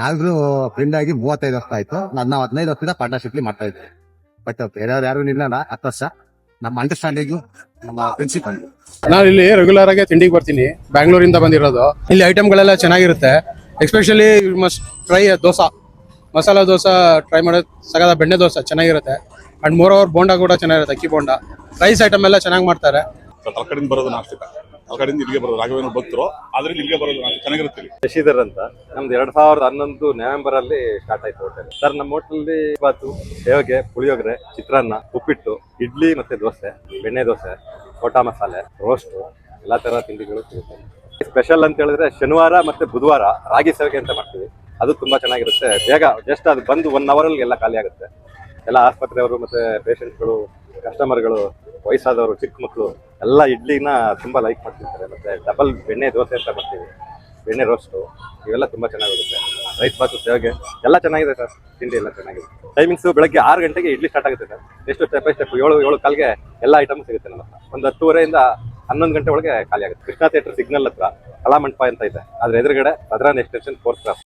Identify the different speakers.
Speaker 1: ನಾಲ್ಕು ಫ್ರೆಂಡ್ ಆಗಿ 35 ವರ್ಷ ಆಯ್ತು. ನಾವು 15 ವರ್ಷದಿಂದ ಪಾರ್ಟ್ನರ್ಶಿಪ್ ಮಾಡ್ತಾ ಇದ್ವಿ. ಬಟ್ ಬೇರೆಯವ್ರು ಯಾರು ಇಲ್ಲ, 10 ವರ್ಷ ನಮ್ಮ ಅಂಡರ್ಸ್ಟ್ಯಾಂಡಿಂಗು ನಮ್ಮ ಪ್ರಿನ್ಸಿಪಲ್.
Speaker 2: ನಾನು ಇಲ್ಲಿ ರೆಗ್ಯುಲರ್ ಆಗಿ ತಿಂಡಿಗೆ ಬರ್ತೀನಿ, ಬ್ಯಾಂಗ್ಳೂರಿಂದ ಬಂದಿರೋದು. ಇಲ್ಲಿ ಐಟಮ್ಗಳೆಲ್ಲ ಚೆನ್ನಾಗಿರುತ್ತೆ. Especially must try dosa, masala dosa try ಮಾಡೋದು. ಸಗದ ಬೆಣ್ಣೆ ದೋಸೆ ಚೆನ್ನಾಗಿರುತ್ತೆ. ಅಂಡ್ ಮೋರ್ ಓವರ್ ಬೋಂಡಾ ಕೂಡ ಚೆನ್ನಾಗಿರುತ್ತೆ, ಅಕ್ಕಿ ಬೋಂಡಾ. ರೈಸ್ ಐಟಮ್ ಎಲ್ಲ ಚೆನ್ನಾಗಿ ಮಾಡ್ತಾರೆ.
Speaker 3: ತಲಕಡಿಂದ ಬರೋದು ನಾಸ್ತಿಕ, ತಲಕಡಿಂದ ಇಲ್ಲಿಗೆ ಬರೋದು ರಾಘವೇಂದ್ರ ಭಕ್ತರು, ಆದ್ರಿಂದ ಇಲ್ಲಿಗೆ ಬರೋದು ಚೆನ್ನಾಗಿರುತ್ತೆ.
Speaker 4: ಶಶಿಧರ್ ಅಂತ, ನಮ್ದು 2011 ನವೆಂಬರ್ ಅಲ್ಲಿ ಸ್ಟಾರ್ಟ್ ಆಯ್ತು ಹೋಟೆಲ್. ಸರ್ ನಮ್ಮ ಹೋಟೆಲ್ ಬಾತು, ಸೇವಗೆ, ಪುಳಿಯೋಗರೆ, ಚಿತ್ರಾನ್ನ, ಉಪ್ಪಿಟ್ಟು, ಇಡ್ಲಿ ಮತ್ತೆ ದೋಸೆ, ಬೆಣ್ಣೆ ದೋಸೆ, ಕೋಟಾ ಮಸಾಲೆ, ರೋಸ್ಟ್, ಎಲ್ಲಾ ತರ ತಿಂಡಿಗಳು ಸಿಗುತ್ತೆ. ಸ್ಪೆಷಲ್ ಅಂತ ಹೇಳಿದ್ರೆ ಶನಿವಾರ ಮತ್ತೆ ಬುಧವಾರ ರಾಗಿ ಸೇವಗೆ ಅಂತ ಮಾಡ್ತೀವಿ. ಅದು ತುಂಬಾ ಚೆನ್ನಾಗಿರುತ್ತೆ. ಬೇಗ ಜಸ್ಟ್ ಅದು ಬಂದು 1 hour ಅಲ್ಲಿ ಎಲ್ಲ ಖಾಲಿ ಆಗುತ್ತೆ. ಎಲ್ಲ ಆಸ್ಪತ್ರೆಯವರು ಮತ್ತೆ ಪೇಷಂಟ್ಗಳು, ಕಸ್ಟಮರ್ಗಳು, ವಯಸ್ಸಾದವರು, ಚಿಕ್ಕ ಮಕ್ಕಳು ಎಲ್ಲ ಇಡ್ಲಿನ ತುಂಬಾ ಲೈಕ್ ಮಾಡ್ತಿರ್ತಾರೆ. ಮತ್ತೆ ಡಬಲ್ ಬೆಣ್ಣೆ ದೋಸೆ ಅಂತ ಮಾಡ್ತೀವಿ, ಬೆಣ್ಣೆ ರೋಸ್ಟು, ಇವೆಲ್ಲ ತುಂಬಾ ಚೆನ್ನಾಗಿರುತ್ತೆ. ರೈಸ್ ಬಾತು, ಸೇವಗೆ ಎಲ್ಲ ಚೆನ್ನಾಗಿದೆ ಸರ್. ತಿಂಡಿ ಎಲ್ಲ ಚೆನ್ನಾಗಿದೆ. ಟೈಮಿಂಗ್ಸು ಬೆಳಗ್ಗೆ 6 ಗಂಟೆಗೆ ಇಡ್ಲಿ ಸ್ಟಾರ್ಟ್ ಆಗುತ್ತೆ ಸರ್. ಎಷ್ಟು ಸ್ಟೆಪ್ ಬೈ ಸ್ಟೆಪ್ 7 ಕಾಲ್ಗೆ ಎಲ್ಲ ಐಟಮ್ ಸಿಗುತ್ತೆ ನಮ್ಮ ಹತ್ರ. ಒಂದು 10:30 11 ಗಂಟೆ ಒಳಗೆ ಖಾಲಿ ಆಗುತ್ತೆ. ಕೃಷ್ಣ ಥಿಯೇಟರ್ ಸಿಗ್ನಲ್ ಹತ್ರ ಕಲಾಮಂಟಪ ಅಂತ ಇದೆ, ಅದ್ರ ಎದುರುಗಡೆ ಭದ್ರಾನ್ ಎಕ್ಸ್ಟೆನ್ಷನ್ 4th ಕ್ರಾಸ್.